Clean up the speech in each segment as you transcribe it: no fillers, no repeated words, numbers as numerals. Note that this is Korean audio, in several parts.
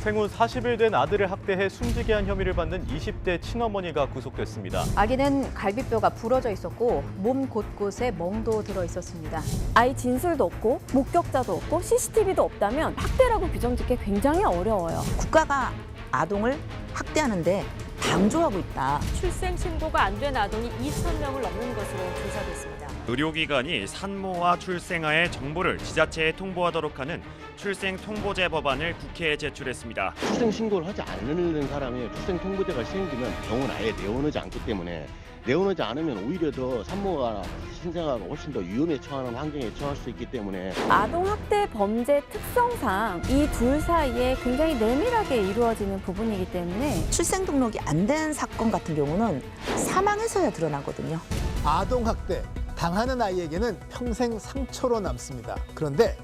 생후 40일 된 아들을 학대해 숨지게 한 혐의를 받는 20대 친어머니가 구속됐습니다. 아기는 갈비뼈가 부러져 있었고 몸 곳곳에 멍도 들어 있었습니다. 아이 진술도 없고 목격자도 없고 CCTV도 없다면 학대라고 규정짓기 굉장히 어려워요. 국가가 아동을 학대하는데 방조하고 있다. 출생 신고가 안 된 아동이 2,000명을 넘는 것으로 조사됐습니다. 의료기관이 산모와 출생아의 정보를 지자체에 통보하도록 하는 출생통보제 법안을 국회에 제출했습니다. 출생 신고를 하지 않는 사람이 출생 통보제가 시행되면 병원 아예 내원하지 않기 때문에 내원하지 않으면 오히려 더 산모가 신생아가 훨씬 더 위험에 처하는 환경에 처할 수 있기 때문에 아동학대 범죄 특성상 이 둘 사이에 굉장히 내밀하게 이루어지는 부분이기 때문에 출생 등록이 안 된 사건 같은 경우는 사망해서야 드러나거든요. 아동학대 당하는 아이에게는 평생 상처로 남습니다. 그런데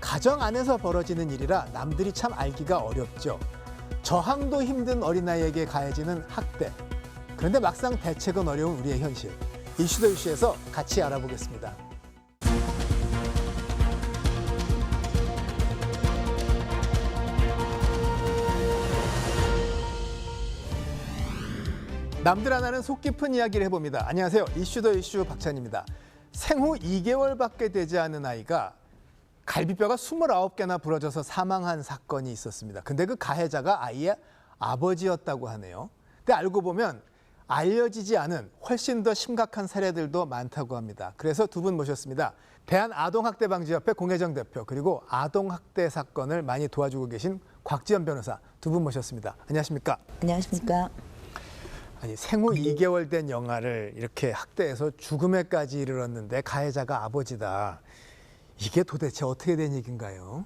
가정 안에서 벌어지는 일이라 남들이 참 알기가 어렵죠. 저항도 힘든 어린아이에게 가해지는 학대. 그런데 막상 대책은 어려운 우리의 현실. 이슈 더 이슈에서 같이 알아보겠습니다. 남들 안 하는 속 깊은 이야기를 해봅니다. 안녕하세요. 이슈 더 이슈 박찬입니다. 생후 2개월밖에 되지 않은 아이가 갈비뼈가 29개나 부러져서 사망한 사건이 있었습니다. 근데 그 가해자가 아이의 아버지였다고 하네요. 근데 알고 보면 알려지지 않은 훨씬 더 심각한 사례들도 많다고 합니다. 그래서 두 분 모셨습니다. 대한아동학대방지협회 공혜정 대표 그리고 아동학대 사건을 많이 도와주고 계신 곽지연 변호사 두 분 모셨습니다. 안녕하십니까? 안녕하십니까? 아니 생후 2개월 된 영아를 이렇게 학대해서 죽음에까지 이르렀는데 가해자가 아버지다. 이게 도대체 어떻게 된 얘기인가요?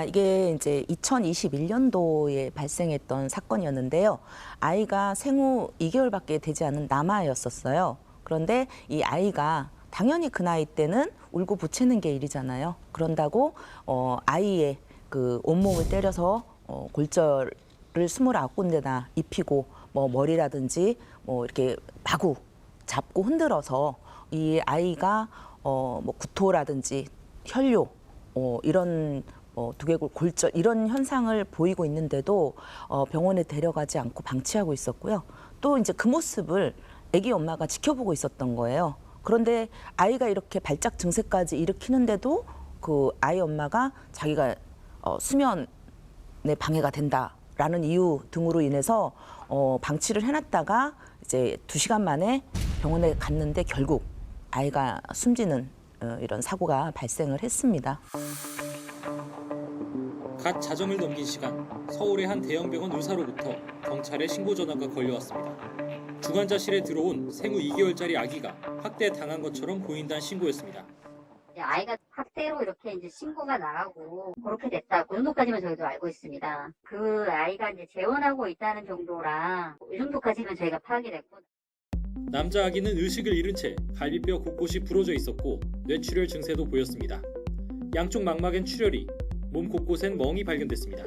이게 이제 2021년도에 발생했던 사건이었는데요. 아이가 생후 2개월밖에 되지 않은 남아였었어요. 그런데 이 아이가 당연히 그 나이 때는 울고 부채는 게 일이잖아요. 그런다고 아이의 그 온몸을 때려서 골절을 29군데나 입히고 뭐 머리라든지 뭐 이렇게 마구 잡고 흔들어서 이 아이가 뭐 구토라든지 혈뇨 이런 두개골 골절 이런 현상을 보이고 있는데도 병원에 데려가지 않고 방치하고 있었고요. 또 이제 그 모습을 아기 엄마가 지켜보고 있었던 거예요. 그런데 아이가 이렇게 발작 증세까지 일으키는데도 그 아이 엄마가 자기가 수면에 방해가 된다라는 이유 등으로 인해서 방치를 해놨다가 이제 2시간 만에 병원에 갔는데 결국 아이가 숨지는 이런 사고가 발생을 했습니다. 갓 자정을 넘긴 시간, 서울의 한 대형 병원 의사로부터 경찰에 신고 전화가 걸려왔습니다. 중환자실에 들어온 생후 2개월짜리 아기가 학대당한 것처럼 보인다는 신고였습니다. 아이가 학대로 이렇게 이제 신고가 나가고 그렇게 됐다. 그 정도까지만 저희도 알고 있습니다. 그 아이가 이제 재혼하고 있다는 정도랑 이 정도까지는 저희가 파악이 됐고. 남자 아기는 의식을 잃은 채 갈비뼈 곳곳이 부러져 있었고 뇌출혈 증세도 보였습니다. 양쪽 망막엔 출혈이, 몸 곳곳엔 멍이 발견됐습니다.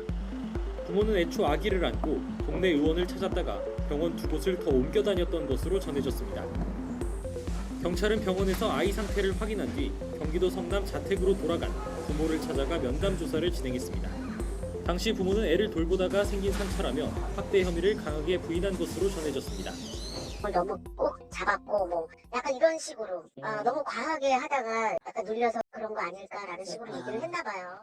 부모는 애초 아기를 안고 동네 의원을 찾았다가 병원 2곳을 더 옮겨 다녔던 것으로 전해졌습니다. 경찰은 병원에서 아이 상태를 확인한 뒤 경기도 성남 자택으로 돌아간 부모를 찾아가 면담 조사를 진행했습니다. 당시 부모는 애를 돌보다가 생긴 상처라며 학대 혐의를 강하게 부인한 것으로 전해졌습니다. 너무 꼭 잡았고 뭐 약간 이런 식으로 너무 과하게 하다가 약간 눌려서 그런 거 아닐까라는 식으로 얘기를 했나 봐요.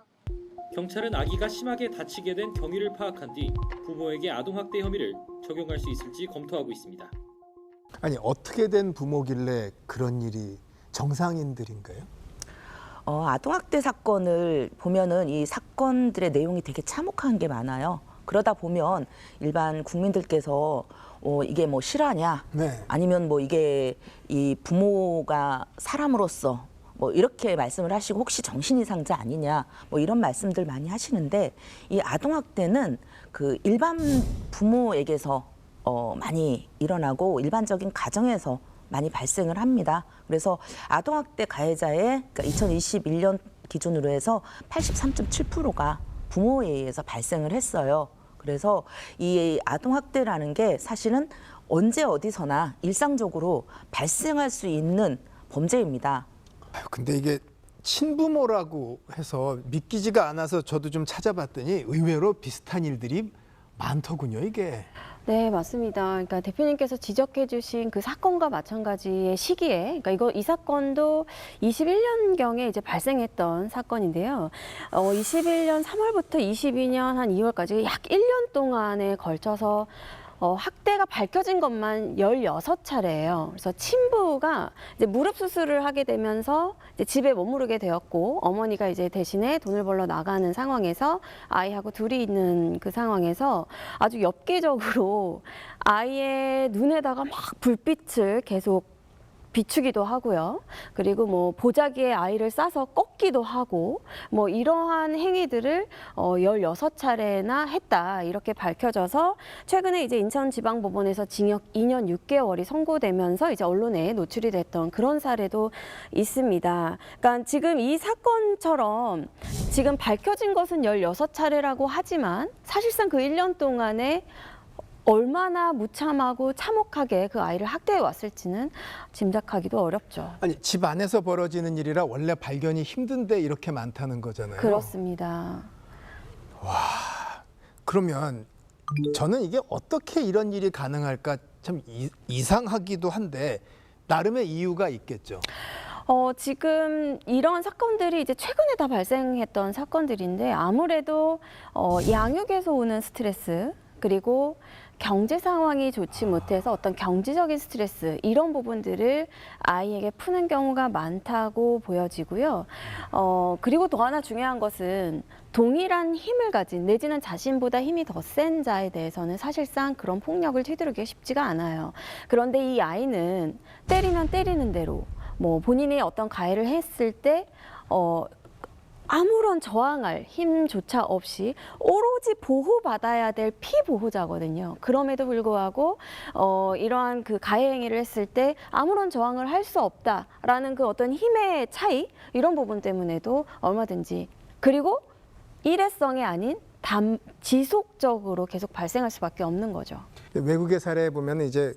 경찰은 아기가 심하게 다치게 된 경위를 파악한 뒤 부모에게 아동학대 혐의를 적용할 수 있을지 검토하고 있습니다. 아니 어떻게 된 부모길래 그런 일이 정상인들인가요? 아동학대 사건을 보면은 이 사건들의 내용이 되게 참혹한 게 많아요. 그러다 보면 일반 국민들께서 이게 뭐 실화냐, 네. 아니면 뭐 이게 이 부모가 사람으로서 뭐 이렇게 말씀을 하시고 혹시 정신이상자 아니냐, 뭐 이런 말씀들 많이 하시는데 이 아동학대는 그 일반 부모에게서 많이 일어나고 일반적인 가정에서 많이 발생을 합니다. 그래서 아동학대 가해자의 그러니까 2021년 기준으로 해서 83.7%가 부모에 의해서 발생을 했어요. 그래서 이 아동학대라는 게 사실은 언제 어디서나 일상적으로 발생할 수 있는 범죄입니다. 근데 이게 친부모라고 해서 믿기지가 않아서 저도 좀 찾아봤더니 의외로 비슷한 일들이 많더군요, 이게. 네, 맞습니다. 그러니까 대표님께서 지적해 주신 그 사건과 마찬가지의 시기에, 그러니까 이 사건도 21년경에 이제 발생했던 사건인데요. 21년 3월부터 22년 한 2월까지 약 1년 동안에 걸쳐서 학대가 밝혀진 것만 16차례예요. 그래서 친부가 이제 무릎 수술을 하게 되면서 이제 집에 머무르게 되었고, 어머니가 이제 대신에 돈을 벌러 나가는 상황에서 아이하고 둘이 있는 그 상황에서 아주 엽기적으로 아이의 눈에다가 막 불빛을 계속 비추기도 하고요. 그리고 뭐 보자기에 아이를 싸서 꺾기도 하고, 뭐 이러한 행위들을 16차례나 했다, 이렇게 밝혀져서 최근에 이제 인천지방법원에서 징역 2년 6개월이 선고되면서 이제 언론에 노출이 됐던 그런 사례도 있습니다. 그러니까 지금 이 사건처럼 지금 밝혀진 것은 16차례라고 하지만 사실상 그 1년 동안에 얼마나 무참하고 참혹하게 그 아이를 학대해 왔을지는 짐작하기도 어렵죠. 아니, 집 안에서 벌어지는 일이라 원래 발견이 힘든데 이렇게 많다는 거잖아요. 그렇습니다. 와, 그러면 저는 이게 어떻게 이런 일이 가능할까 참 이상하기도 한데 나름의 이유가 있겠죠. 지금 이런 사건들이 이제 최근에 다 발생했던 사건들인데, 아무래도 양육에서 오는 스트레스, 그리고 경제 상황이 좋지 못해서 어떤 경제적인 스트레스, 이런 부분들을 아이에게 푸는 경우가 많다고 보여지고요. 그리고 또 하나 중요한 것은 동일한 힘을 가진, 내지는 자신보다 힘이 더 센 자에 대해서는 사실상 그런 폭력을 휘두르기가 쉽지가 않아요. 그런데 이 아이는 때리면 때리는 대로, 뭐 본인이 어떤 가해를 했을 때 아무런 저항할 힘조차 없이 오로지 보호받아야 될 피보호자거든요. 그럼에도 불구하고 이러한 그 가해 행위를 했을 때 아무런 저항을 할 수 없다라는 그 어떤 힘의 차이, 이런 부분 때문에도 얼마든지, 그리고 일회성이 아닌 지속적으로 계속 발생할 수밖에 없는 거죠. 외국의 사례에 보면 이제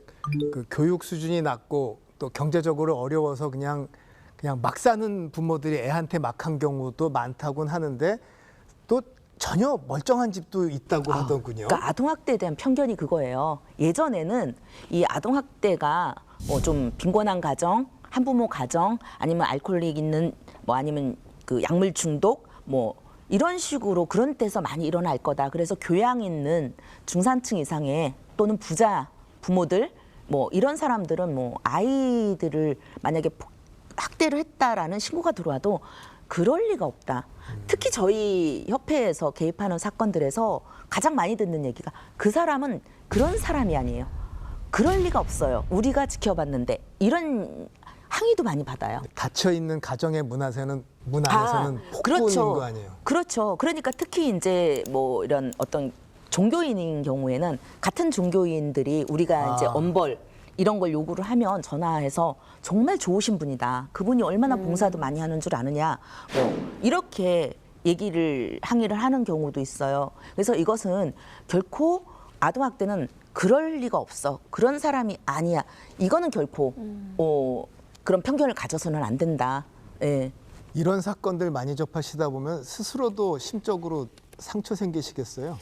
그 교육 수준이 낮고 또 경제적으로 어려워서 그냥 막 사는 부모들이 애한테 막 한 경우도 많다고는 하는데 또 전혀 멀쩡한 집도 있다고 하더군요. 그러니까 아동학대에 대한 편견이 그거예요. 예전에는 이 아동학대가 뭐 좀 빈곤한 가정, 한부모 가정, 아니면 알코올릭 있는, 뭐 아니면 그 약물 중독, 뭐 이런 식으로 그런 데서 많이 일어날 거다. 그래서 교양 있는 중산층 이상의 또는 부자 부모들, 뭐 이런 사람들은 뭐 아이들을 만약에 학대를 했다라는 신고가 들어와도 그럴 리가 없다. 특히 저희 협회에서 개입하는 사건들에서 가장 많이 듣는 얘기가, 그 사람은 그런 사람이 아니에요. 그럴 리가 없어요. 우리가 지켜봤는데, 이런 항의도 많이 받아요. 닫혀 있는 가정의 문 안에서는 폭군인 그렇죠. 거 아니에요. 그렇죠. 그러니까 특히 이제 뭐 이런 어떤 종교인인 경우에는 같은 종교인들이 우리가 이제 엄벌 이런 걸 요구를 하면 전화해서 정말 좋으신 분이다, 그분이 얼마나 봉사도 많이 하는 줄 아느냐, 뭐 이렇게 항의를 하는 경우도 있어요. 그래서 이것은 결코 아동학대는 그럴 리가 없어, 그런 사람이 아니야, 이거는 결코 그런 편견을 가져서는 안 된다. 예. 이런 사건들 많이 접하시다 보면 스스로도 심적으로 상처 생기시겠어요?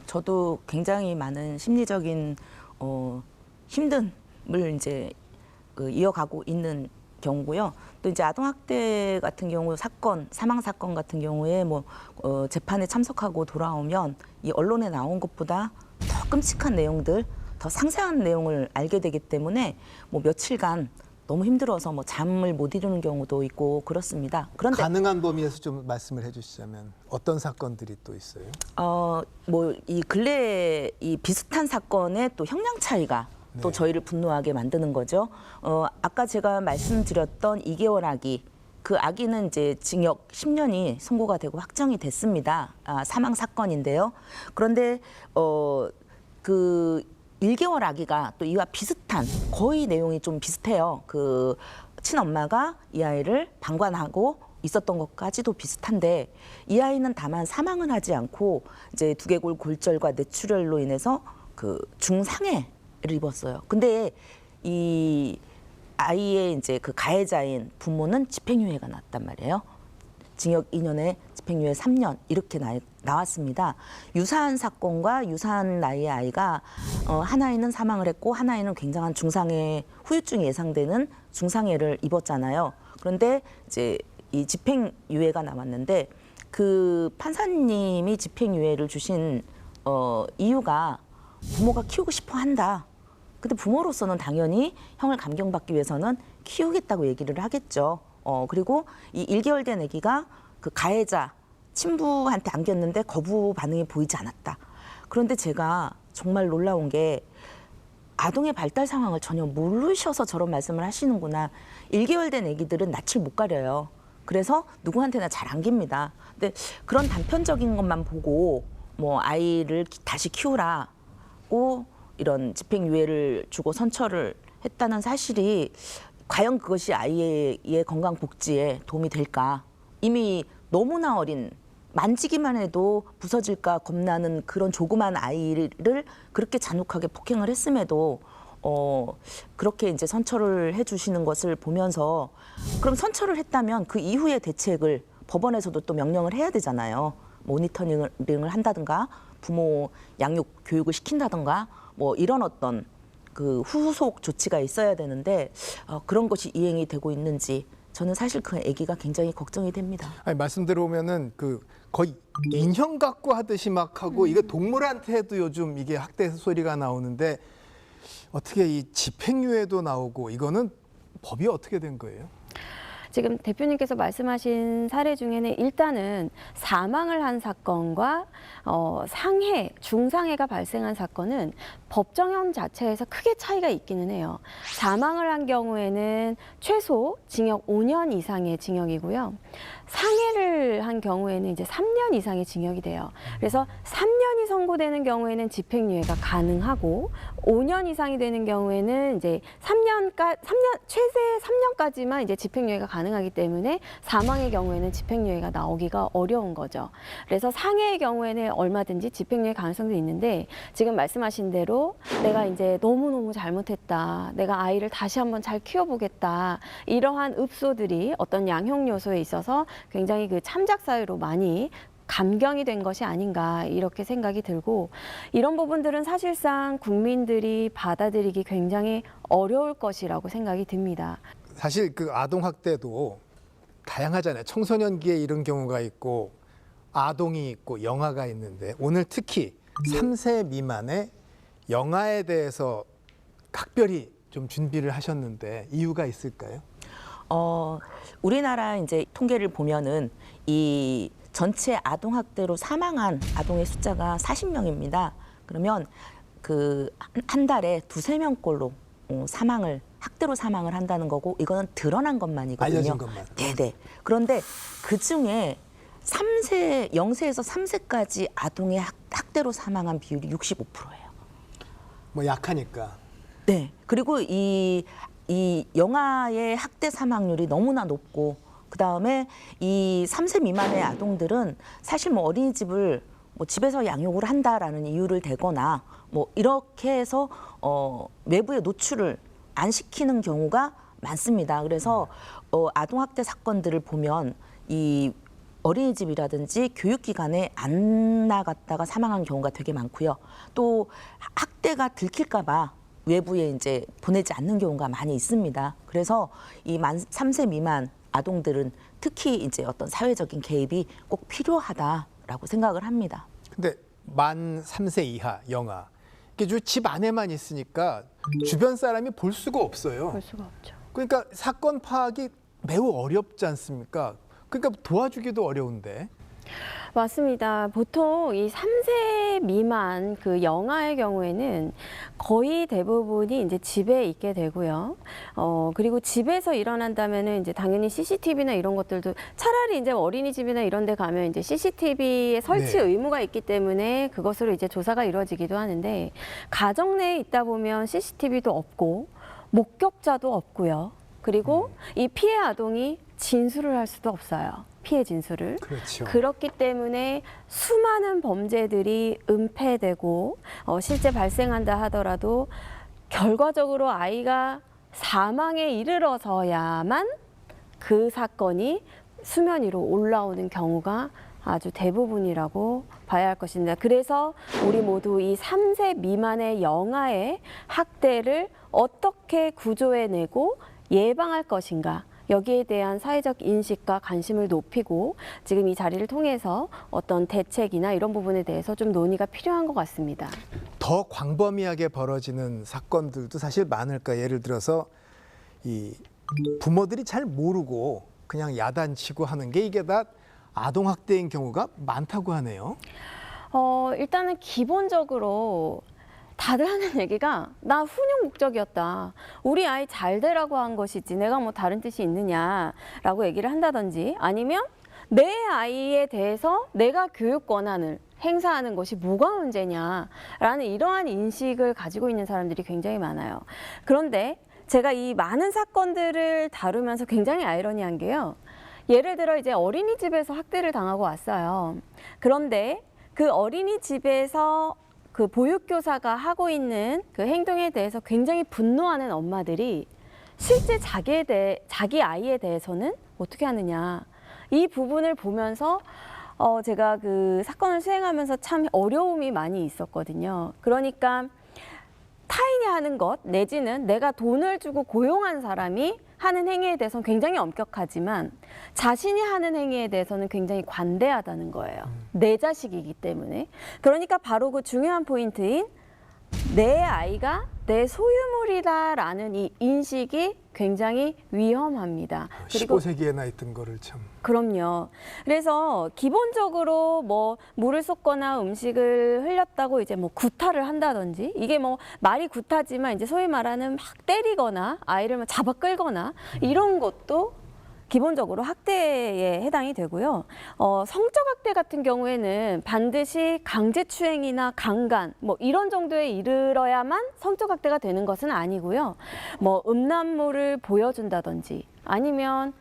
저도 굉장히 많은 심리적인 힘듦을 이제 이어가고 있는 경우고요. 또 이제 아동학대 같은 경우 사망 사건 같은 경우에 뭐 재판에 참석하고 돌아오면 이 언론에 나온 것보다 더 끔찍한 내용들, 더 상세한 내용을 알게 되기 때문에 뭐 며칠간 너무 힘들어서 뭐 잠을 못 이루는 경우도 있고 그렇습니다. 그런데 가능한 범위에서 좀 말씀을 해주시자면 어떤 사건들이 또 있어요? 뭐 이 근래 이 비슷한 사건의 또 형량 차이가 또 저희를 분노하게 만드는 거죠. 아까 제가 말씀드렸던 2개월 아기, 그 아기는 이제 징역 10년이 선고가 되고 확정이 됐습니다. 사망 사건인데요. 그런데 그 1개월 아기가 또 이와 비슷한, 거의 내용이 좀 비슷해요. 그 친엄마가 이 아이를 방관하고 있었던 것까지도 비슷한데, 이 아이는 다만 사망은 하지 않고 이제 두개골 골절과 뇌출혈로 인해서 그 중상해를 입었어요. 근데 이 아이의 이제 그 가해자인 부모는 집행유예가 났단 말이에요. 징역 2년에 집행유예 3년 이렇게 나왔습니다. 유사한 사건과 유사한 나이의 아이가 하나이는 사망을 했고 하나이는 굉장한 중상해 후유증이 예상되는 중상해를 입었잖아요. 그런데 이제 이 집행유예가 나왔는데 그 판사님이 집행유예를 주신 이유가 부모가 키우고 싶어 한다. 근데 부모로서는 당연히 형을 감경받기 위해서는 키우겠다고 얘기를 하겠죠. 그리고 이 1개월 된 아기가 그 가해자 친부한테 안겼는데 거부 반응이 보이지 않았다. 그런데 제가 정말 놀라운 게 아동의 발달 상황을 전혀 모르셔서 저런 말씀을 하시는구나. 1개월 된 아기들은 낯을 못 가려요. 그래서 누구한테나 잘 안깁니다. 근데 그런 단편적인 것만 보고 뭐 아이를 다시 키우라고 이런 집행유예를 주고 선처를 했다는 사실이 과연 그것이 아이의 건강 복지에 도움이 될까? 이미 너무나 어린 만지기만 해도 부서질까 겁나는 그런 조그만 아이를 그렇게 잔혹하게 폭행을 했음에도 그렇게 이제 선처를 해주시는 것을 보면서 그럼 선처를 했다면 그 이후의 대책을 법원에서도 또 명령을 해야 되잖아요. 모니터링을 한다든가 부모 양육 교육을 시킨다든가 뭐 이런 어떤 그 후속 조치가 있어야 되는데 그런 것이 이행이 되고 있는지 저는 사실 그 아기가 굉장히 걱정이 됩니다. 아니, 말씀 들어보면은 그 거의 인형 갖고 하듯이 막 하고 이거 동물한테도 요즘 이게 학대 소리가 나오는데 어떻게 이 집행유예도 나오고 이거는 법이 어떻게 된 거예요? 지금 대표님께서 말씀하신 사례 중에는 일단은 사망을 한 사건과 상해, 중상해가 발생한 사건은 법정형 자체에서 크게 차이가 있기는 해요. 사망을 한 경우에는 최소 징역 5년 이상의 징역이고요. 상해를 한 경우에는 이제 3년 이상의 징역이 돼요. 그래서 3년이 선고되는 경우에는 집행유예가 가능하고 5년 이상이 되는 경우에는 이제 최대 3년까지만 이제 집행유예가 가능하기 때문에 사망의 경우에는 집행유예가 나오기가 어려운 거죠. 그래서 상해의 경우에는 얼마든지 집행유예 가능성도 있는데 지금 말씀하신 대로 내가 이제 너무너무 잘못했다. 내가 아이를 다시 한번 잘 키워보겠다. 이러한 읍소들이 어떤 양형 요소에 있어서 굉장히 그 참작 사유로 많이 감경이 된 것이 아닌가 이렇게 생각이 들고 이런 부분들은 사실상 국민들이 받아들이기 굉장히 어려울 것이라고 생각이 듭니다. 사실 그 아동 학대도 다양하잖아요. 청소년기에 이런 경우가 있고 아동이 있고 영아가 있는데 오늘 특히 3세 미만의 영아에 대해서 각별히 좀 준비를 하셨는데 이유가 있을까요? 우리나라 이제 통계를 보면은 이 전체 아동 학대로 사망한 아동의 숫자가 40명입니다. 그러면 그 한 달에 2~3명꼴로 학대로 사망을 한다는 거고 이거는 드러난 것만이거든요. 알려진 것만. 네네. 그런데 그 중에 0세에서 3세까지 아동의 학대로 사망한 비율이 65%예요. 뭐 약하니까. 네. 그리고 이 영아의 학대 사망률이 너무나 높고 그다음에 이 3세 미만의 아동들은 사실 뭐 어린이집을 뭐 집에서 양육을 한다라는 이유를 대거나 뭐 이렇게 해서 외부에 노출을 안 시키는 경우가 많습니다. 그래서 아동 학대 사건들을 보면 이 어린이집이라든지 교육기관에 안 나갔다가 사망한 경우가 되게 많고요. 또 학대가 들킬까 봐 외부에 이제 보내지 않는 경우가 많이 있습니다. 그래서 이 3세 미만 아동들은 특히 이제 어떤 사회적인 개입이 꼭 필요하다라고 생각을 합니다. 근데 만 3세 이하 영아 이게 집 안에만 있으니까 주변 사람이 볼 수가 없어요. 볼 수가 없죠. 그러니까 사건 파악이 매우 어렵지 않습니까? 그러니까 도와주기도 어려운데. 맞습니다. 보통 이 3세 미만 그 영아의 경우에는 거의 대부분이 이제 집에 있게 되고요. 그리고 집에서 일어난다면은 이제 당연히 CCTV나 이런 것들도 차라리 이제 어린이집이나 이런 데 가면 이제 CCTV의 설치 의무가 있기 때문에 그것으로 이제 조사가 이루어지기도 하는데 가정 내에 있다 보면 CCTV도 없고 목격자도 없고요. 그리고 이 피해 아동이 진술을 할 수도 없어요. 피해 진술을. 그렇죠. 그렇기 때문에 수많은 범죄들이 은폐되고 실제 발생한다 하더라도 결과적으로 아이가 사망에 이르러서야만 그 사건이 수면 위로 올라오는 경우가 아주 대부분이라고 봐야 할 것입니다. 그래서 우리 모두 이 3세 미만의 영아의 학대를 어떻게 구조해내고 예방할 것인가, 여기에 대한 사회적 인식과 관심을 높이고 지금 이 자리를 통해서 어떤 대책이나 이런 부분에 대해서 좀 논의가 필요한 것 같습니다. 더 광범위하게 벌어지는 사건들도 사실 많을까. 예를 들어서 이 부모들이 잘 모르고 그냥 야단치고 하는 게 이게 다 아동학대인 경우가 많다고 하네요. 일단은 기본적으로 다들 하는 얘기가 나 훈육 목적이었다. 우리 아이 잘 되라고 한 것이지 내가 뭐 다른 뜻이 있느냐라고 얘기를 한다든지, 아니면 내 아이에 대해서 내가 교육 권한을 행사하는 것이 뭐가 문제냐라는 이러한 인식을 가지고 있는 사람들이 굉장히 많아요. 그런데 제가 이 많은 사건들을 다루면서 굉장히 아이러니한 게요. 예를 들어 이제 어린이집에서 학대를 당하고 왔어요. 그런데 그 어린이집에서 그 보육교사가 하고 있는 그 행동에 대해서 굉장히 분노하는 엄마들이 실제 자기 아이에 대해서는 어떻게 하느냐. 이 부분을 보면서 제가 그 사건을 수행하면서 참 어려움이 많이 있었거든요. 그러니까 타인이 하는 것 내지는 내가 돈을 주고 고용한 사람이 하는 행위에 대해서는 굉장히 엄격하지만 자신이 하는 행위에 대해서는 굉장히 관대하다는 거예요. 내 자식이기 때문에. 그러니까 바로 그 중요한 포인트인 내 아이가 내 소유물이다라는 이 인식이 굉장히 위험합니다. 그리고 15세기에 나 있던 거를 참. 그럼요. 그래서 기본적으로 뭐 물을 쏟거나 음식을 흘렸다고 이제 뭐 구타를 한다든지, 이게 뭐 말이 구타지만 이제 소위 말하는 막 때리거나 아이를 막 잡아 끌거나 이런 것도 기본적으로 학대에 해당이 되고요. 성적 학대 같은 경우에는 반드시 강제추행이나 강간 뭐 이런 정도에 이르러야만 성적 학대가 되는 것은 아니고요. 뭐 음란물을 보여준다든지 아니면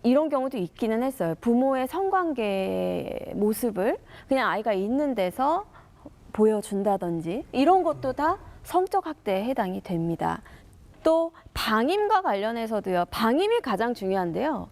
이런 경우도 있기는 했어요. 부모의 성관계 모습을 그냥 아이가 있는 데서 보여준다든지 이런 것도 다 성적 학대에 해당이 됩니다. 또 방임과 관련해서도요. 방임이 가장 중요한데요.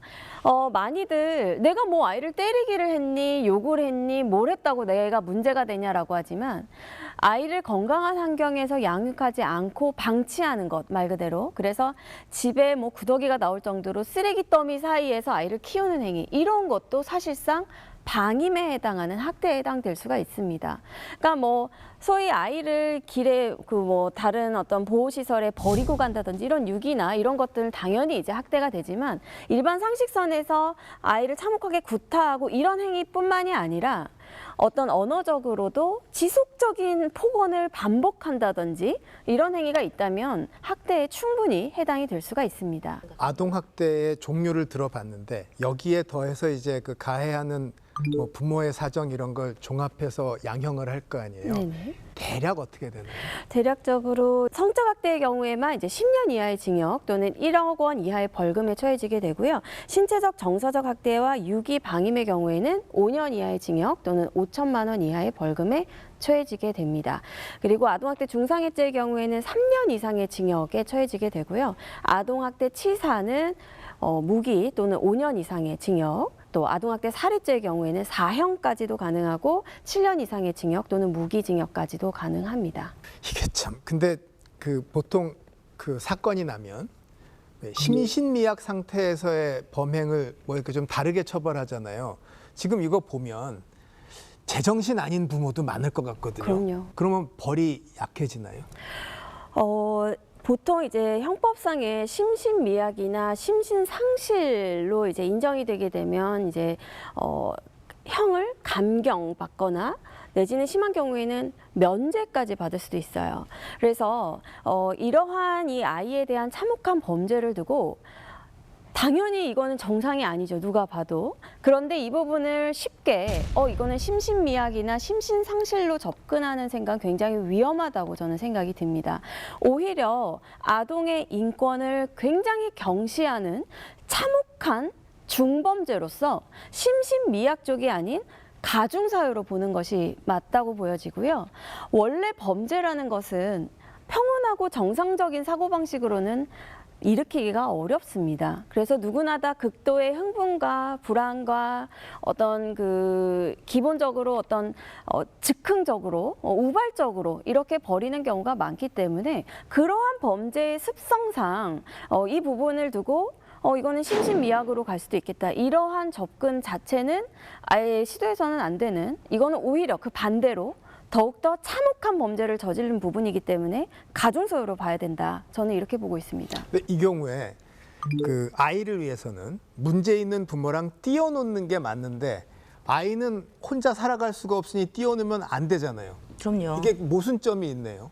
많이들 내가 뭐 아이를 때리기를 했니, 욕을 했니, 뭘 했다고 내가 문제가 되냐라고 하지만 아이를 건강한 환경에서 양육하지 않고 방치하는 것 말 그대로, 그래서 집에 뭐 구더기가 나올 정도로 쓰레기 더미 사이에서 아이를 키우는 행위, 이런 것도 사실상 방임에 해당하는 학대에 해당될 수가 있습니다. 그러니까 뭐 소위 아이를 길에 그 뭐 다른 어떤 보호시설에 버리고 간다든지 이런 유기나 이런 것들은 당연히 이제 학대가 되지만 일반 상식선에서 아이를 참혹하게 구타하고 이런 행위뿐만이 아니라 어떤 언어적으로도 지속적인 폭언을 반복한다든지 이런 행위가 있다면 학대에 충분히 해당이 될 수가 있습니다. 아동학대의 종류를 들어봤는데 여기에 더해서 이제 그 가해하는 뭐 부모의 사정 이런 걸 종합해서 양형을 할 거 아니에요. 네네. 대략 어떻게 되나요? 대략적으로 성적 학대의 경우에만 이제 10년 이하의 징역 또는 1억 원 이하의 벌금에 처해지게 되고요. 신체적 정서적 학대와 유기 방임의 경우에는 5년 이하의 징역 또는 5천만 원 이하의 벌금에 처해지게 됩니다. 그리고 아동학대 중상해죄의 경우에는 3년 이상의 징역에 처해지게 되고요. 아동학대 치사는 무기 또는 5년 이상의 징역, 또 아동학대 살해죄의 경우에는 사형까지도 가능하고 7년 이상의 징역 또는 무기징역까지도 가능합니다. 이게 참 근데 그 보통 그 사건이 나면 심신미약 상태에서의 범행을 뭐 이렇게 좀 다르게 처벌하잖아요. 지금 이거 보면 제정신 아닌 부모도 많을 것 같거든요. 그럼요. 그러면 벌이 약해지나요? 보통 이제 형법상의 심신미약이나 심신상실로 이제 인정이 되게 되면 이제 형을 감경받거나 내지는 심한 경우에는 면제까지 받을 수도 있어요. 그래서 이러한 이 아이에 대한 참혹한 범죄를 두고 당연히 이거는 정상이 아니죠. 누가 봐도. 그런데 이 부분을 쉽게 이거는 심신미약이나 심신상실로 접근하는 생각은 굉장히 위험하다고 저는 생각이 듭니다. 오히려 아동의 인권을 굉장히 경시하는 참혹한 중범죄로서 심신미약 쪽이 아닌 가중사유로 보는 것이 맞다고 보여지고요. 원래 범죄라는 것은 평온하고 정상적인 사고방식으로는 일으키기가 어렵습니다. 그래서 누구나 다 극도의 흥분과 불안과 어떤 그 기본적으로 어떤 즉흥적으로 우발적으로 이렇게 벌이는 경우가 많기 때문에 그러한 범죄의 습성상 이 부분을 두고 이거는 심신미약으로 갈 수도 있겠다. 이러한 접근 자체는 아예 시도해서는 안 되는, 이거는 오히려 그 반대로 더욱더 참혹한 범죄를 저지른 부분이기 때문에 가중소요로 봐야 된다. 저는 이렇게 보고 있습니다. 근데 이 경우에 그 아이를 위해서는 문제 있는 부모랑 띄워놓는 게 맞는데 아이는 혼자 살아갈 수가 없으니 띄워놓으면 안 되잖아요. 그럼요. 이게 모순점이 있네요.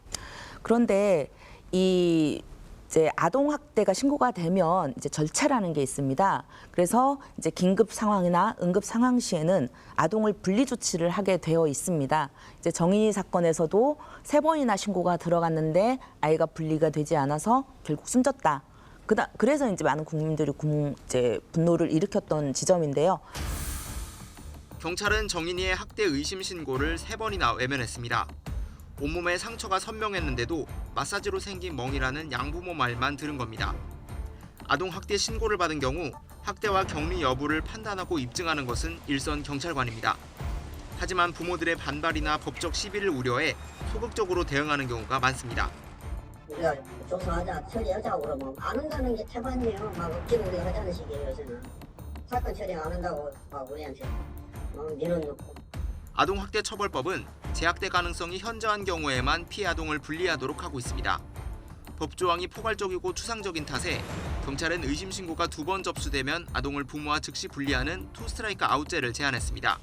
그런데 이제 아동 학대가 신고가 되면 이제 절차라는 게 있습니다. 그래서 이제 긴급 상황이나 응급 상황 시에는 아동을 분리 조치를 하게 되어 있습니다. 이제 정인이 사건에서도 3번이나 신고가 들어갔는데 아이가 분리가 되지 않아서 결국 숨졌다. 그래서 이제 많은 국민들이 이제 분노를 일으켰던 지점인데요. 경찰은 정인이의 학대 의심 신고를 3번이나 외면했습니다. 온몸에 상처가 선명했는데도 마사지로 생긴 멍이라는 양부모 말만 들은 겁니다. 아동 학대 신고를 받은 경우 학대와 격리 여부를 판단하고 입증하는 것은 일선 경찰관입니다. 하지만 부모들의 반발이나 법적 시비를 우려해 소극적으로 대응하는 경우가 많습니다. 우리가 조사하자, 처리하자고 그러면 안 한다는 게 태반이에요. 막 억지로 우리가 하자는 식이에요, 요새는. 사건 처리 안 한다고 막 우리한테 밀어넣고. 아동학대 처벌법은 재학대 가능성이 현저한 경우에만 피해 아동을 분리하도록 하고 있습니다. 법조항이 포괄적이고 추상적인 탓에 경찰은 의심 신고가 2번 접수되면 아동을 부모와 즉시 분리하는 투 스트라이크 아웃제를 제안했습니다.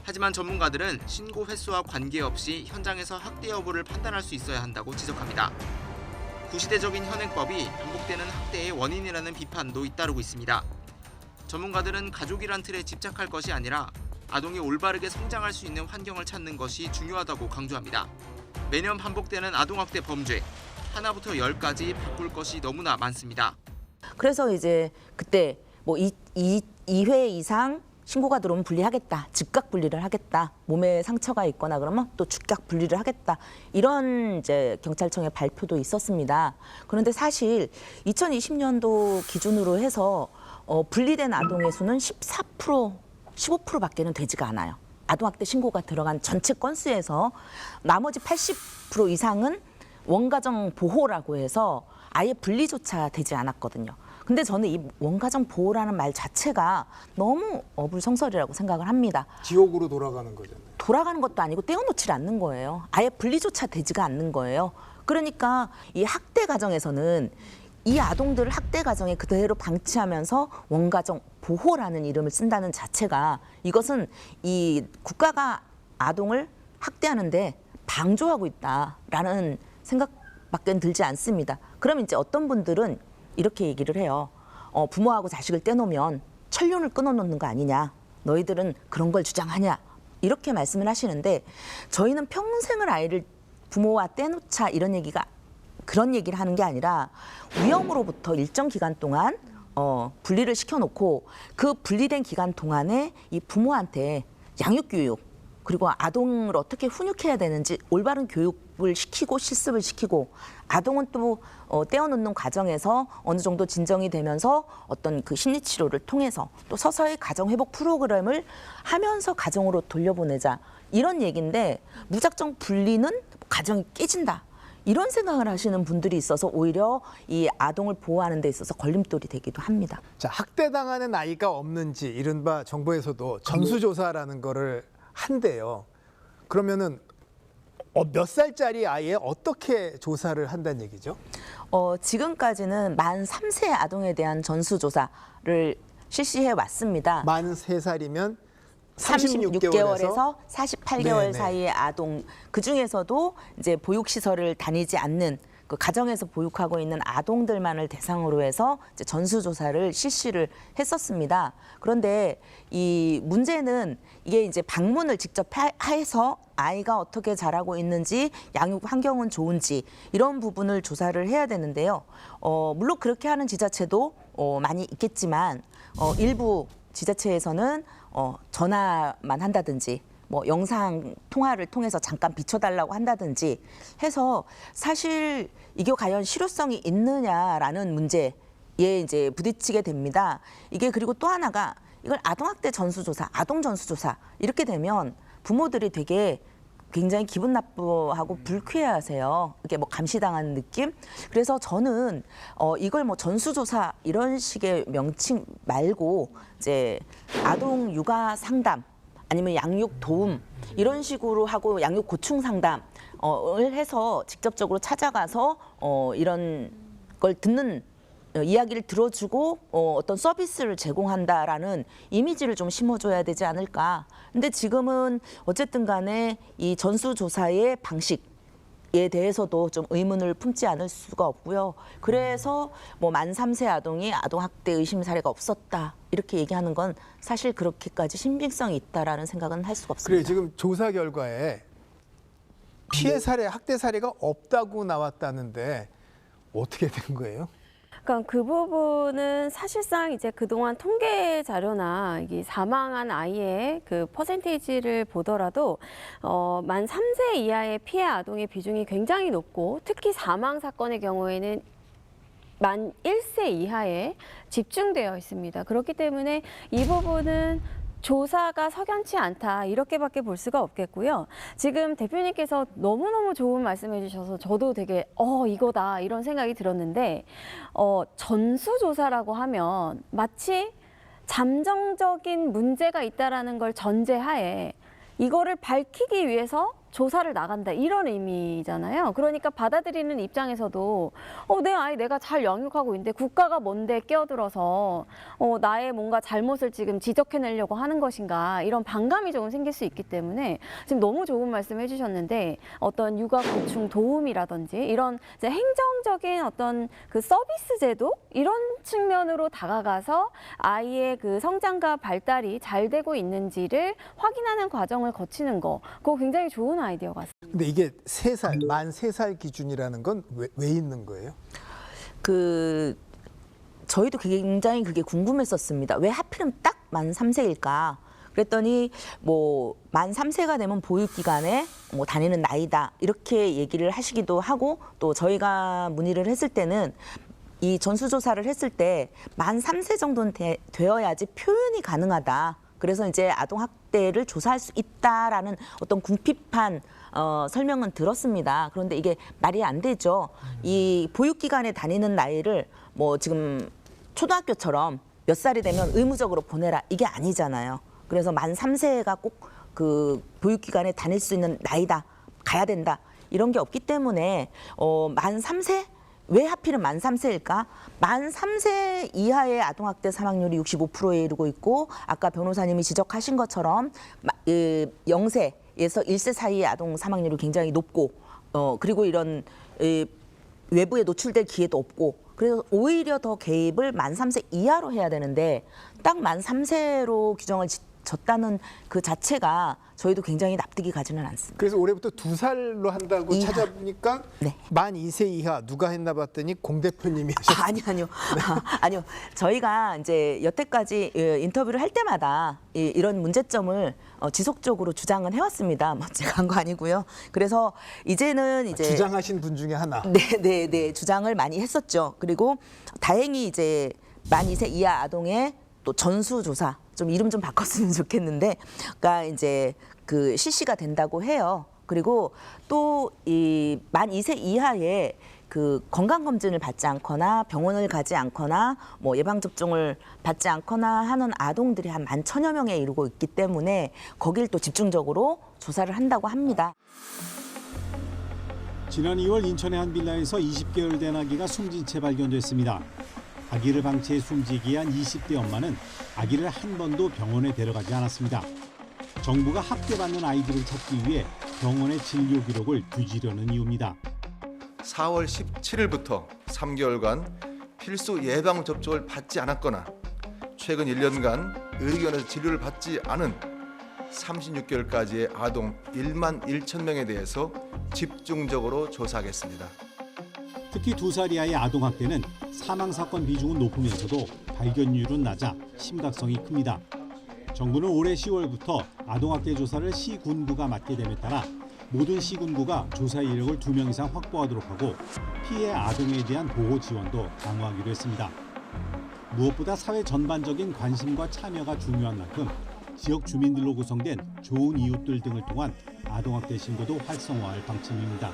하지만 전문가들은 신고 횟수와 관계없이 현장에서 학대 여부를 판단할 수 있어야 한다고 지적합니다. 구시대적인 현행법이 반복되는 학대의 원인이라는 비판도 잇따르고 있습니다. 전문가들은 가족이란 틀에 집착할 것이 아니라 아동이 올바르게 성장할 수 있는 환경을 찾는 것이 중요하다고 강조합니다. 매년 반복되는 아동학대 범죄, 하나부터 10까지 바꿀 것이 너무나 많습니다. 그래서 이제 그때 뭐 2회 이상 신고가 들어오면 분리하겠다, 즉각 분리를 하겠다, 몸에 상처가 있거나 그러면 또 즉각 분리를 하겠다, 이런 이제 경찰청의 발표도 있었습니다. 그런데 사실 2020년도 기준으로 해서 분리된 아동의 수는 15%밖에는 되지가 않아요. 아동학대 신고가 들어간 전체 건수에서 나머지 80% 이상은 원가정 보호라고 해서 아예 분리조차 되지 않았거든요. 근데 저는 이 원가정 보호라는 말 자체가 너무 어불성설이라고 생각을 합니다. 지옥으로 돌아가는 거잖아요. 돌아가는 것도 아니고 떼어놓지 않는 거예요. 아예 분리조차 되지가 않는 거예요. 그러니까 이 학대 가정에서는 이 아동들을 학대 가정에 그대로 방치하면서 원가정 보호라는 이름을 쓴다는 자체가, 이것은 이 국가가 아동을 학대하는데 방조하고 있다라는 생각밖에 들지 않습니다. 그럼 이제 어떤 분들은 이렇게 얘기를 해요. 부모하고 자식을 떼놓으면 천륜을 끊어놓는 거 아니냐. 너희들은 그런 걸 주장하냐. 이렇게 말씀을 하시는데, 저희는 평생을 아이를 부모와 떼놓자 그런 얘기를 하는 게 아니라 위험으로부터 일정 기간 동안 분리를 시켜놓고 그 분리된 기간 동안에 이 부모한테 양육교육, 그리고 아동을 어떻게 훈육해야 되는지 올바른 교육을 시키고 실습을 시키고, 아동은 또 떼어놓는 과정에서 어느 정도 진정이 되면서 어떤 그 심리치료를 통해서 또 서서히 가정회복 프로그램을 하면서 가정으로 돌려보내자, 이런 얘기인데, 무작정 분리는 가정이 깨진다, 이런 생각을 하시는 분들이 있어서 오히려 이 아동을 보호하는 데 있어서 걸림돌이 되기도 합니다. 자, 학대당하는 아이가 없는지 이른바 정부에서도 전수조사라는 거를 한대요. 그러면은 몇 살짜리 아이에 어떻게 조사를 한다는 얘기죠? 지금까지는 만 3세 아동에 대한 전수조사를 실시해 왔습니다. 만 3살이면 36개월에서 48개월 네네. 사이의 아동, 그중에서도 이제 보육시설을 다니지 않는 그 가정에서 보육하고 있는 아동들만을 대상으로 해서 이제 전수조사를 실시를 했었습니다. 그런데 이 문제는 이게 이제 방문을 직접 해서 아이가 어떻게 자라고 있는지, 양육 환경은 좋은지, 이런 부분을 조사를 해야 되는데요. 물론 그렇게 하는 지자체도 많이 있겠지만 일부 지자체에서는 전화만 한다든지 뭐 영상 통화를 통해서 잠깐 비춰달라고 한다든지 해서 사실 이게 과연 실효성이 있느냐라는 문제에 이제 부딪히게 됩니다. 이게 그리고 또 하나가 이걸 아동학대 전수조사, 아동 전수조사 이렇게 되면 부모들이 되게 굉장히 기분 나쁘하고 불쾌해하세요. 이게 뭐 감시당하는 느낌. 그래서 저는 이걸 뭐 전수조사 이런 식의 명칭 말고 이제 아동 육아 상담 아니면 양육 도움 이런 식으로 하고 양육 고충 상담을 해서 직접적으로 찾아가서 이런 걸 듣는 이야기를 들어주고 어떤 서비스를 제공한다라는 이미지를 좀 심어줘야 되지 않을까. 근데 지금은 어쨌든 간에 이 전수조사의 방식에 대해서도 좀 의문을 품지 않을 수가 없고요. 그래서 뭐 만 3세 아동이 아동학대 의심 사례가 없었다. 이렇게 얘기하는 건 사실 그렇게까지 신빙성이 있다라는 생각은 할 수가 없습니다. 그래 지금 조사 결과에 피해 사례, 학대 사례가 없다고 나왔다는데 어떻게 된 거예요? 그러니까 그 부분은 사실상 이제 그동안 통계 자료나 이게 사망한 아이의 그 퍼센테이지를 보더라도 만 3세 이하의 피해 아동의 비중이 굉장히 높고 특히 사망 사건의 경우에는 만 1세 이하에 집중되어 있습니다. 그렇기 때문에 이 부분은 조사가 석연치 않다 이렇게밖에 볼 수가 없겠고요. 지금 대표님께서 너무너무 좋은 말씀해 주셔서 저도 되게 이거다 이런 생각이 들었는데 전수조사라고 하면 마치 잠정적인 문제가 있다라는 걸 전제하에 이거를 밝히기 위해서 조사를 나간다 이런 의미잖아요. 그러니까 받아들이는 입장에서도 내 아이 내가 잘 양육하고 있는데 국가가 뭔데 끼어들어서 나의 뭔가 잘못을 지금 지적해내려고 하는 것인가 이런 반감이 조금 생길 수 있기 때문에 지금 너무 좋은 말씀 해주셨는데 어떤 육아 고충 도움이라든지 이런 이제 행정적인 어떤 그 서비스 제도 이런 측면으로 다가가서 아이의 그 성장과 발달이 잘 되고 있는지를 확인하는 과정을 거치는 거 그거 굉장히 좋은 아이디어 같습니다. 근데 이게 만 3살 기준이라는 건 왜 있는 거예요? 저희도 굉장히 그게 궁금했었습니다. 왜 하필이면 딱 만 3세일까? 그랬더니 뭐 만 3세가 되면 보육기관에 뭐 다니는 나이다 이렇게 얘기를 하시기도 하고 또 저희가 문의를 했을 때는 이 전수조사를 했을 때 만 3세 정도는 되어야지 표현이 가능하다. 그래서 이제 아동학대를 조사할 수 있다라는 어떤 궁핍한 설명은 들었습니다. 그런데 이게 말이 안 되죠. 이 보육기관에 다니는 나이를 뭐 지금 초등학교처럼 몇 살이 되면 의무적으로 보내라 이게 아니잖아요. 그래서 만 3세가 꼭 그 보육기관에 다닐 수 있는 나이다, 가야 된다 이런 게 없기 때문에 만 3세? 왜 하필은 만 3세일까? 만 3세 이하의 아동학대 사망률이 65%에 이르고 있고 아까 변호사님이 지적하신 것처럼 0세에서 1세 사이의 아동 사망률이 굉장히 높고 그리고 이런 외부에 노출될 기회도 없고 그래서 오히려 더 개입을 만 3세 이하로 해야 되는데 딱 만 3세로 규정을 졌다는 그 자체가 저희도 굉장히 납득이 가지는 않습니다. 그래서 올해부터 2살로 한다고 이하. 찾아보니까 네. 만 2세 이하 누가 했나 봤더니 공 대표님이 하셨어요. 아니요. 아니요. 저희가 이제 여태까지 인터뷰를 할 때마다 이런 문제점을 지속적으로 주장은 해왔습니다. 뭐 제가 한 거 아니고요. 그래서 이제는 이제 주장하신 분 중에 하나. 네, 주장을 많이 했었죠. 그리고 다행히 이제 만 2세 이하 아동의 또 전수조사 좀 이름 좀 바꿨으면 좋겠는데, 그러니까 이제 그 실시가 된다고 해요. 그리고 또 이 만 2세 이하의 그 건강검진을 받지 않거나 병원을 가지 않거나 뭐 예방접종을 받지 않거나 하는 아동들이 한 11,000여 명에 이르고 있기 때문에 거길 또 집중적으로 조사를 한다고 합니다. 지난 2월 인천의 한 빌라에서 20개월 된 아기가 숨진 채 발견됐습니다. 아기를 방치해 숨지기 한 20대 엄마는 아기를 한 번도 병원에 데려가지 않았습니다. 정부가 학대받는 아이들을 찾기 위해 병원의 진료 기록을 뒤지려는 이유입니다. 4월 17일부터 3개월간 필수 예방접종을 받지 않았거나 최근 1년간 의료기관에서 진료를 받지 않은 36개월까지의 아동 1만 1천 명에 대해서 집중적으로 조사하겠습니다. 특히 2살 이하의 아동학대는 사망사건 비중은 높으면서도 발견율은 낮아 심각성이 큽니다. 정부는 올해 10월부터 아동학대 조사를 시군구가 맡게 됨에 따라 모든 시군구가 조사 인력을 2명 이상 확보하도록 하고 피해 아동에 대한 보호 지원도 강화하기로 했습니다. 무엇보다 사회 전반적인 관심과 참여가 중요한 만큼 지역 주민들로 구성된 좋은 이웃들 등을 통한 아동학대 신고도 활성화할 방침입니다.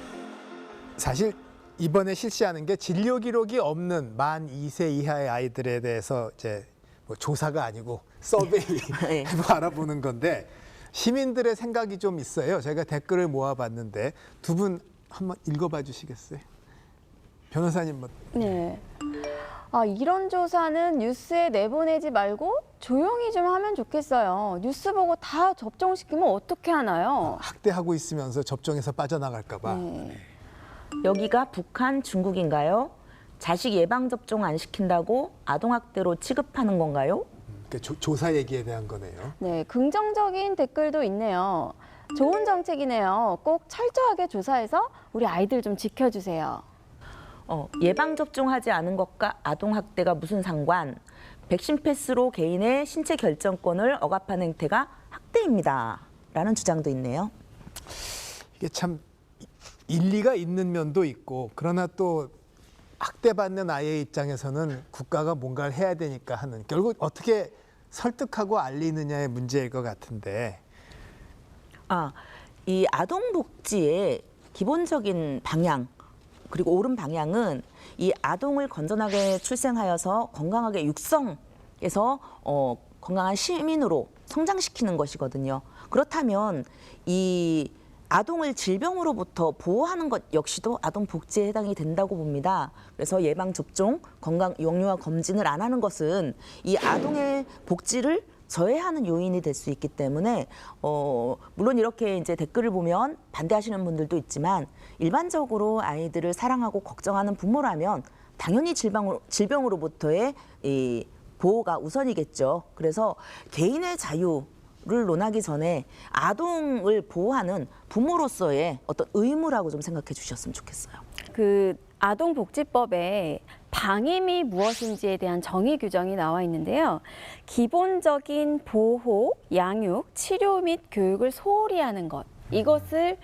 사실 이번에 실시하는 게 진료 기록이 없는 만 2세 이하의 아이들에 대해서 이제 뭐 조사가 아니고 서베이 해서 알아보는 건데 시민들의 생각이 좀 있어요. 제가 댓글을 모아봤는데 두 분 한번 읽어봐 주시겠어요? 변호사님 뭐. 네. 이런 조사는 뉴스에 내보내지 말고 조용히 좀 하면 좋겠어요. 뉴스 보고 다 접종시키면 어떻게 하나요? 학대하고 있으면서 접종에서 빠져나갈까 봐. 여기가 북한, 중국인가요? 자식 예방접종 안 시킨다고 아동학대로 취급하는 건가요? 조사 얘기에 대한 거네요. 네, 긍정적인 댓글도 있네요. 좋은 정책이네요. 꼭 철저하게 조사해서 우리 아이들 좀 지켜주세요. 예방접종하지 않은 것과 아동학대가 무슨 상관? 백신 패스로 개인의 신체 결정권을 억압하는 행태가 학대입니다. 라는 주장도 있네요. 이게 참 일리가 있는 면도 있고 그러나 또 학대받는 아이의 입장에서는 국가가 뭔가를 해야 되니까 하는 결국 어떻게 설득하고 알리느냐의 문제일 것 같은데. 이 아동복지의 기본적인 방향 그리고 옳은 방향은 이 아동을 건전하게 출생하여서 건강하게 육성해서 건강한 시민으로 성장시키는 것이거든요. 그렇다면 이 아동을 질병으로부터 보호하는 것 역시도 아동 복지에 해당이 된다고 봅니다. 그래서 예방 접종, 건강 영유아 검진을 안 하는 것은 이 아동의 복지를 저해하는 요인이 될 수 있기 때문에 물론 이렇게 이제 댓글을 보면 반대하시는 분들도 있지만 일반적으로 아이들을 사랑하고 걱정하는 부모라면 당연히 질병으로부터의 이 보호가 우선이겠죠. 그래서 개인의 자유를 논하기 전에 아동을 보호하는 부모로서의 어떤 의무라고 좀 생각해 주셨으면 좋겠어요. 그 아동복지법에 방임이 무엇인지에 대한 정의 규정이 나와 있는데요. 기본적인 보호, 양육, 치료 및 교육을 소홀히 하는 것. 이것을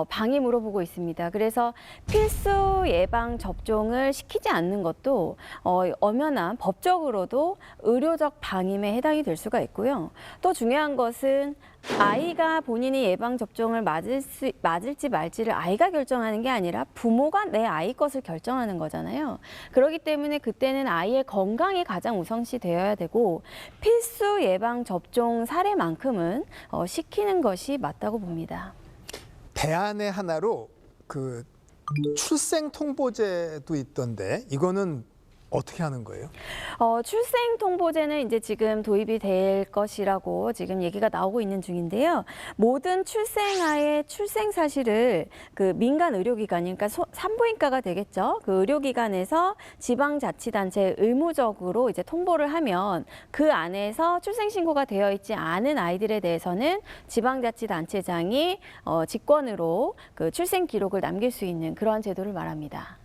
방임으로 보고 있습니다. 그래서 필수 예방 접종을 시키지 않는 것도 엄연한 법적으로도 의료적 방임에 해당이 될 수가 있고요. 또 중요한 것은 아이가 본인이 예방 접종을 맞을지 말지를 아이가 결정하는 게 아니라 부모가 내 아이 것을 결정하는 거잖아요. 그렇기 때문에 그때는 아이의 건강이 가장 우선시 되어야 되고 필수 예방 접종 사례만큼은 시키는 것이 맞다고 봅니다. 대안의 하나로 그 출생 통보제도 있던데 이거는 어떻게 하는 거예요? 출생 통보제는 이제 지금 도입이 될 것이라고 지금 얘기가 나오고 있는 중인데요. 모든 출생아의 출생 사실을 그 민간 의료기관, 그러니까 산부인과가 되겠죠. 그 의료기관에서 지방자치단체에 의무적으로 이제 통보를 하면 그 안에서 출생 신고가 되어 있지 않은 아이들에 대해서는 지방자치단체장이 직권으로 그 출생 기록을 남길 수 있는 그러한 제도를 말합니다.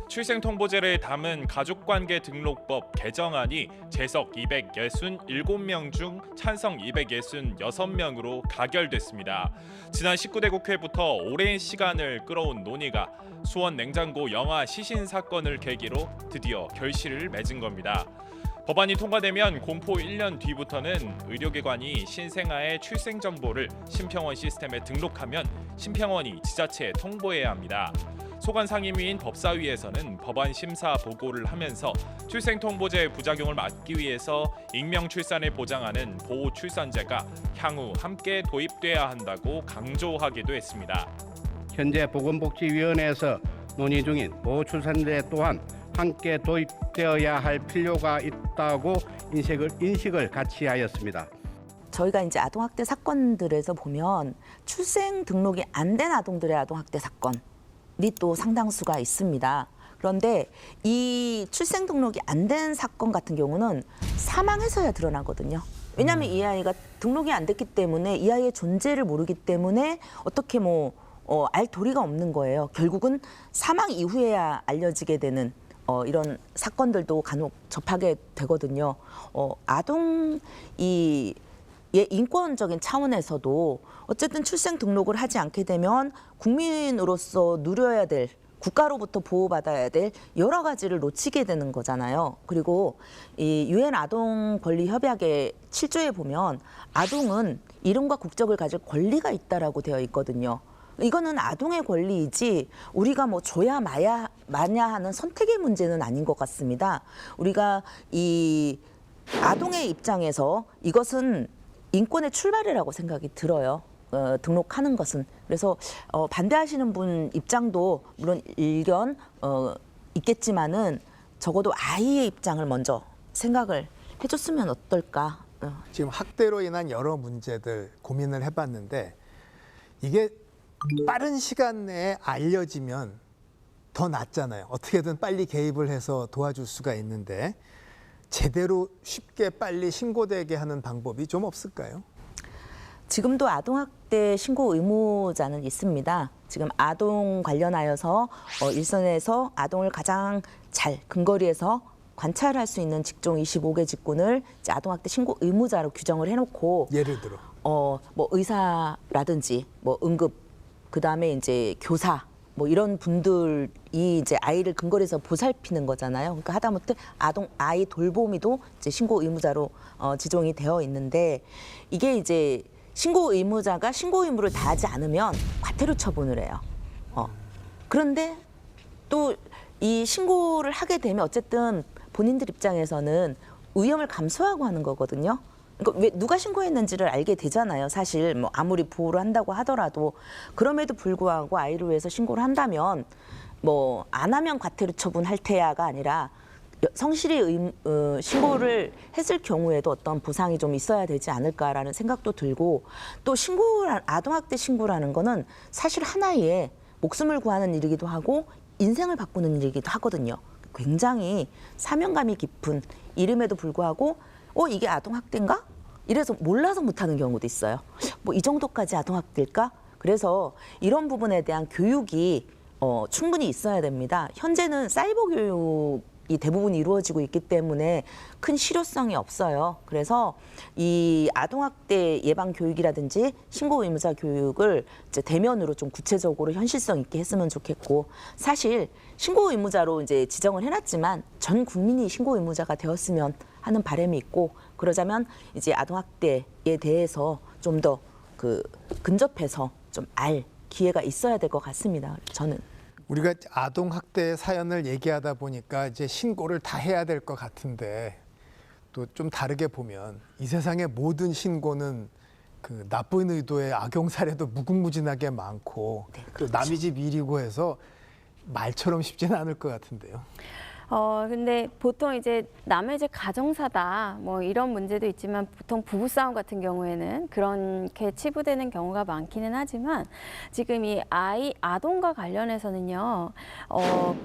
출생통보제를 담은 가족관계 등록법 개정안이 재석 267명 중 찬성 266명으로 가결됐습니다. 지난 19대 국회부터 오랜 시간을 끌어온 논의가 수원 냉장고 영아 시신 사건을 계기로 드디어 결실을 맺은 겁니다. 법안이 통과되면 공포 1년 뒤부터는 의료기관이 신생아의 출생 정보를 심평원 시스템에 등록하면 심평원이 지자체에 통보해야 합니다. 소관상임위인 법사위에서는 법안 심사 보고를 하면서 출생통보제 부작용을 막기 위해서 익명 출산을 보장하는 보호출산제가 향후 함께 도입돼야 한다고 강조하기도 했습니다. 현재 보건복지위원회에서 논의 중인 보호출산제 또한 함께 도입되어야 할 필요가 있다고 인식을 같이 하였습니다. 저희가 이제 아동학대 사건들에서 보면 출생 등록이 안 된 아동들의 아동학대 사건이 또 상당수가 있습니다. 그런데 이 출생 등록이 안 된 사건 같은 경우는 사망해서야 드러나거든요. 왜냐하면 이 아이가 등록이 안 됐기 때문에 이 아이의 존재를 모르기 때문에 어떻게 알 도리가 없는 거예요. 결국은 사망 이후에야 알려지게 되는 이런 사건들도 간혹 접하게 되거든요. 아동 인권적인 차원에서도 어쨌든 출생 등록을 하지 않게 되면 국민으로서 누려야 될 국가로부터 보호받아야 될 여러 가지를 놓치게 되는 거잖아요. 그리고 이 유엔 아동 권리 협약의 7조에 보면 아동은 이름과 국적을 가질 권리가 있다라고 되어 있거든요. 이거는 아동의 권리이지 우리가 뭐 줘야 마냐 하는 선택의 문제는 아닌 것 같습니다. 우리가 이 아동의 입장에서 이것은 인권의 출발이라고 생각이 들어요. 등록하는 것은. 그래서 반대하시는 분 입장도 물론 일견 있겠지만은 적어도 아이의 입장을 먼저 생각을 해줬으면 어떨까. 지금 학대로 인한 여러 문제들 고민을 해봤는데 이게 빠른 시간 내에 알려지면 더 낫잖아요. 어떻게든 빨리 개입을 해서 도와줄 수가 있는데 제대로 쉽게 빨리 신고되게 하는 방법이 좀 없을까요? 지금도 아동학대 신고 의무자는 있습니다. 지금 아동 관련하여서 일선에서 아동을 가장 잘 근거리에서 관찰할 수 있는 직종 25개 직군을 이제 아동학대 신고 의무자로 규정을 해놓고 예를 들어 뭐 의사라든지 뭐 응급 그다음에 이제 교사 뭐 이런 분들이 이제 아이를 근거리에서 보살피는 거잖아요. 그러니까 하다못해 아이 돌보미도 이제 신고 의무자로 지정이 되어 있는데 이게 이제 신고 의무자가 신고 의무를 다하지 않으면 과태료 처분을 해요. 그런데 또 이 신고를 하게 되면 어쨌든 본인들 입장에서는 위험을 감수하고 하는 거거든요. 그러니까 왜 누가 신고했는지를 알게 되잖아요. 사실 뭐 아무리 보호를 한다고 하더라도 그럼에도 불구하고 아이를 위해서 신고를 한다면 뭐 안 하면 과태료 처분할 테야가 아니라 성실히 신고를 했을 경우에도 어떤 보상이 좀 있어야 되지 않을까라는 생각도 들고 또 아동학대 신고라는 거는 사실 하나의 목숨을 구하는 일이기도 하고 인생을 바꾸는 일이기도 하거든요. 굉장히 사명감이 깊은 이름에도 불구하고 이게 아동학대인가? 이래서 몰라서 못하는 경우도 있어요. 뭐 이 정도까지 아동학대일까? 그래서 이런 부분에 대한 교육이 충분히 있어야 됩니다. 현재는 사이버 교육이 대부분 이루어지고 있기 때문에 큰 실효성이 없어요. 그래서 이 아동학대 예방 교육이라든지 신고 의무자 교육을 이제 대면으로 좀 구체적으로 현실성 있게 했으면 좋겠고 사실 신고 의무자로 이제 지정을 해놨지만 전 국민이 신고 의무자가 되었으면 하는 바람이 있고 그러자면 이제 아동학대에 대해서 좀 더 근접해서 좀 알 기회가 있어야 될 것 같습니다. 저는. 우리가 아동학대 사연을 얘기하다 보니까 이제 신고를 다 해야 될 것 같은데 또 좀 다르게 보면 이 세상의 모든 신고는 그 나쁜 의도의 악용 사례도 무궁무진하게 많고 또 남의 집 일이고 해서 말처럼 쉽지는 않을 것 같은데요. 근데 보통 이제 남의 집 가정사다 뭐 이런 문제도 있지만 보통 부부싸움 같은 경우에는 그렇게 치부되는 경우가 많기는 하지만 지금 이 아동과 관련해서는요,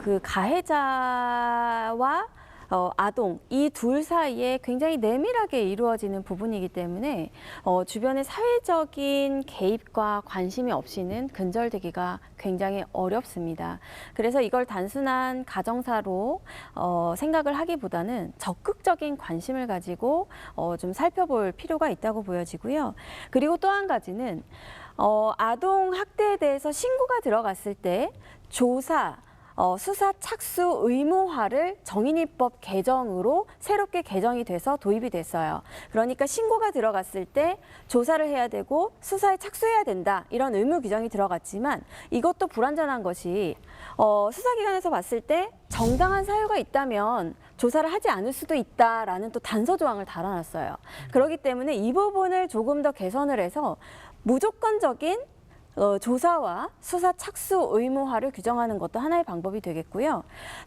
그 가해자와 아동 이 둘 사이에 굉장히 내밀하게 이루어지는 부분이기 때문에 주변의 사회적인 개입과 관심이 없이는 근절되기가 굉장히 어렵습니다. 그래서 이걸 단순한 가정사로 생각을 하기보다는 적극적인 관심을 가지고 좀 살펴볼 필요가 있다고 보여지고요. 그리고 또 한 가지는 아동 학대에 대해서 신고가 들어갔을 때 조사 수사 착수 의무화를 정인이법 개정으로 새롭게 개정이 돼서 도입이 됐어요. 그러니까 신고가 들어갔을 때 조사를 해야 되고 수사에 착수해야 된다 이런 의무 규정이 들어갔지만 이것도 불완전한 것이 수사기관에서 봤을 때 정당한 사유가 있다면 조사를 하지 않을 수도 있다라는 또 단서 조항을 달아놨어요. 그렇기 때문에 이 부분을 조금 더 개선을 해서 무조건적인 조사와 수사 착수 의무화를 규정하는 것도 하나의 방법이 되겠고요.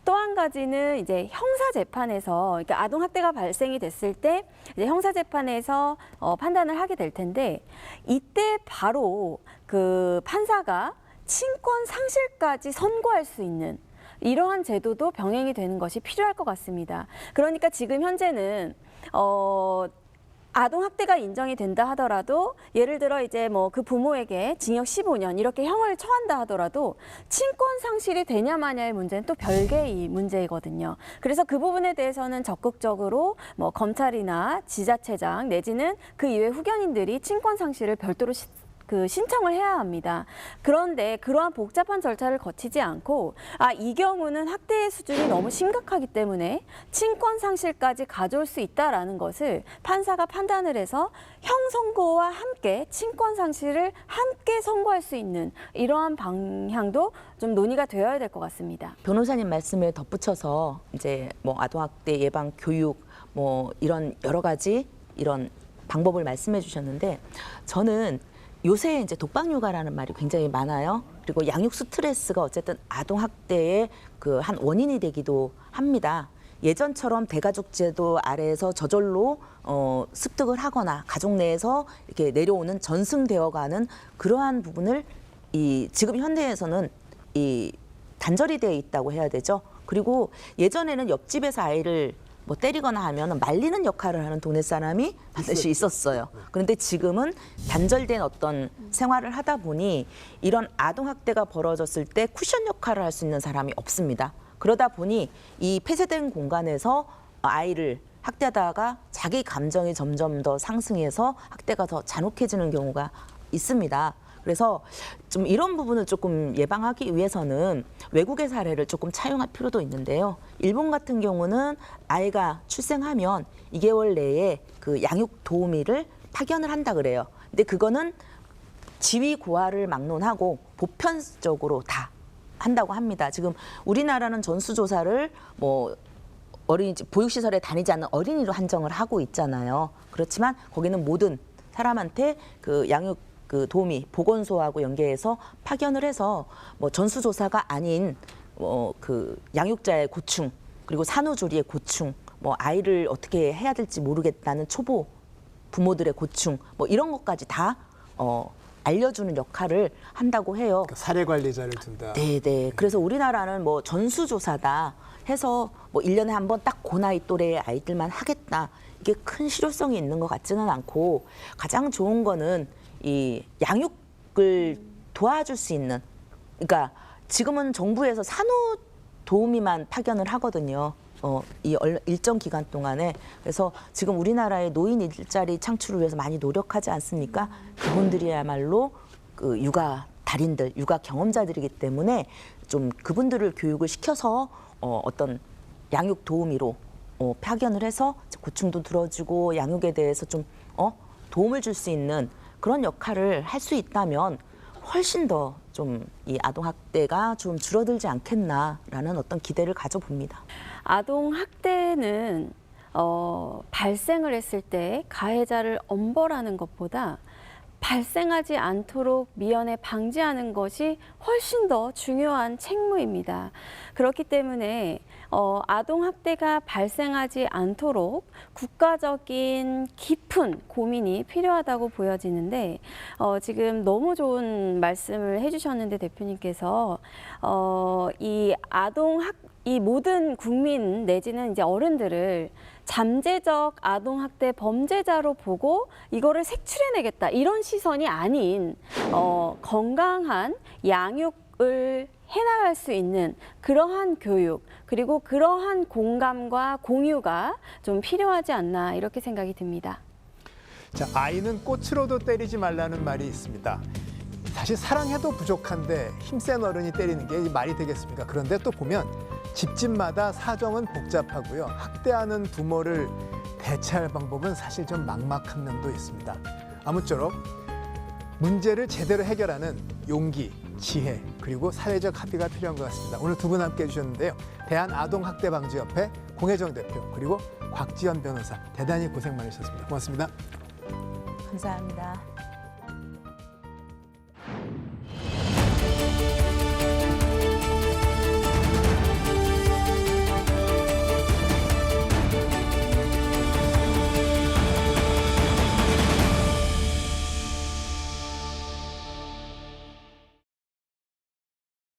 또 한 가지는 이제 형사 재판에서 그러니까 아동 학대가 발생이 됐을 때 이제 형사 재판에서 판단을 하게 될 텐데 이때 바로 그 판사가 친권 상실까지 선고할 수 있는 이러한 제도도 병행이 되는 것이 필요할 것 같습니다. 그러니까 지금 현재는 아동학대가 인정이 된다 하더라도 예를 들어 이제 뭐 그 부모에게 징역 15년 이렇게 형을 처한다 하더라도 친권 상실이 되냐 마냐의 문제는 또 별개의 문제이거든요. 그래서 그 부분에 대해서는 적극적으로 뭐 검찰이나 지자체장 내지는 그 이외 후견인들이 친권 상실을 별도로 신청을 해야 합니다. 그런데 그러한 복잡한 절차를 거치지 않고 이 경우는 학대의 수준이 너무 심각하기 때문에 친권 상실까지 가져올 수 있다라는 것을 판사가 판단을 해서 형 선고와 함께 친권 상실을 함께 선고할 수 있는 이러한 방향도 좀 논의가 되어야 될 것 같습니다. 변호사님 말씀에 덧붙여서 이제 뭐 아동학대 예방 교육 뭐 이런 여러 가지 이런 방법을 말씀해 주셨는데 저는 요새 이제 독박 육아라는 말이 굉장히 많아요. 그리고 양육 스트레스가 어쨌든 아동 학대의 그 한 원인이 되기도 합니다. 예전처럼 대가족 제도 아래에서 저절로 습득을 하거나 가족 내에서 이렇게 내려오는 전승되어가는 그러한 부분을 지금 현대에서는 단절이 되어 있다고 해야 되죠. 그리고 예전에는 옆집에서 아이를 뭐 때리거나 하면 말리는 역할을 하는 동네 사람이 반드시 있었어요. 그런데 지금은 단절된 어떤 생활을 하다 보니 이런 아동학대가 벌어졌을 때 쿠션 역할을 할 수 있는 사람이 없습니다. 그러다 보니 이 폐쇄된 공간에서 아이를 학대하다가 자기 감정이 점점 더 상승해서 학대가 더 잔혹해지는 경우가 있습니다. 그래서 좀 이런 부분을 조금 예방하기 위해서는 외국의 사례를 조금 차용할 필요도 있는데요. 일본 같은 경우는 아이가 출생하면 2개월 내에 그 양육 도우미를 파견을 한다 그래요. 근데 그거는 지위 고하를 막론하고 보편적으로 다 한다고 합니다. 지금 우리나라는 전수조사를 뭐 어린이집 보육시설에 다니지 않는 어린이로 한정을 하고 있잖아요. 그렇지만 거기는 모든 사람한테 그 양육 그 도우미 보건소하고 연계해서 파견을 해서 뭐 전수조사가 아닌 그 양육자의 고충 그리고 산후조리의 고충 뭐 아이를 어떻게 해야 될지 모르겠다는 초보 부모들의 고충 뭐 이런 것까지 다 알려주는 역할을 한다고 해요. 그러니까 사례 관리자를 둔다. 네네. 그래서 우리나라는 뭐 전수조사다 해서 뭐 1년에 한 번 딱 그 나이 또래의 아이들만 하겠다. 이게 큰 실효성이 있는 것 같지는 않고 가장 좋은 거는 이 양육을 도와줄 수 있는 그러니까 지금은 정부에서 산후 도우미만 파견을 하거든요. 이 일정 기간 동안에 그래서 지금 우리나라의 노인 일자리 창출을 위해서 많이 노력하지 않습니까? 그분들이야말로 그 육아 달인들, 육아 경험자들이기 때문에 좀 그분들을 교육을 시켜서 어떤 양육 도우미로 파견을 해서 고충도 들어주고 양육에 대해서 좀 도움을 줄 수 있는 그런 역할을 할 수 있다면 훨씬 더 좀 이 아동 학대가 좀 줄어들지 않겠나라는 어떤 기대를 가져봅니다. 아동 학대는 발생을 했을 때 가해자를 엄벌하는 것보다 발생하지 않도록 미연에 방지하는 것이 훨씬 더 중요한 책무입니다. 그렇기 때문에 아동학대가 발생하지 않도록 국가적인 깊은 고민이 필요하다고 보여지는데 지금 너무 좋은 말씀을 해주셨는데 대표님께서 이 모든 국민 내지는 이제 어른들을 잠재적 아동학대 범죄자로 보고 이거를 색출해내겠다 이런 시선이 아닌 건강한 양육을 해나갈 수 있는 그러한 교육 그리고 그러한 공감과 공유가 좀 필요하지 않나 이렇게 생각이 듭니다. 자, 아이는 꽃으로도 때리지 말라는 말이 있습니다. 사실 사랑해도 부족한데 힘센 어른이 때리는 게 말이 되겠습니까? 그런데 또 보면 집집마다 사정은 복잡하고요. 학대하는 부모를 대체할 방법은 사실 좀 막막한 면도 있습니다. 아무쪼록 문제를 제대로 해결하는 용기, 지혜, 그리고 사회적 합의가 필요한 것 같습니다. 오늘 두 분 함께 해주셨는데요. 대한아동학대방지협회 공혜정 대표 그리고 곽지연 변호사 대단히 고생 많으셨습니다. 고맙습니다. 감사합니다.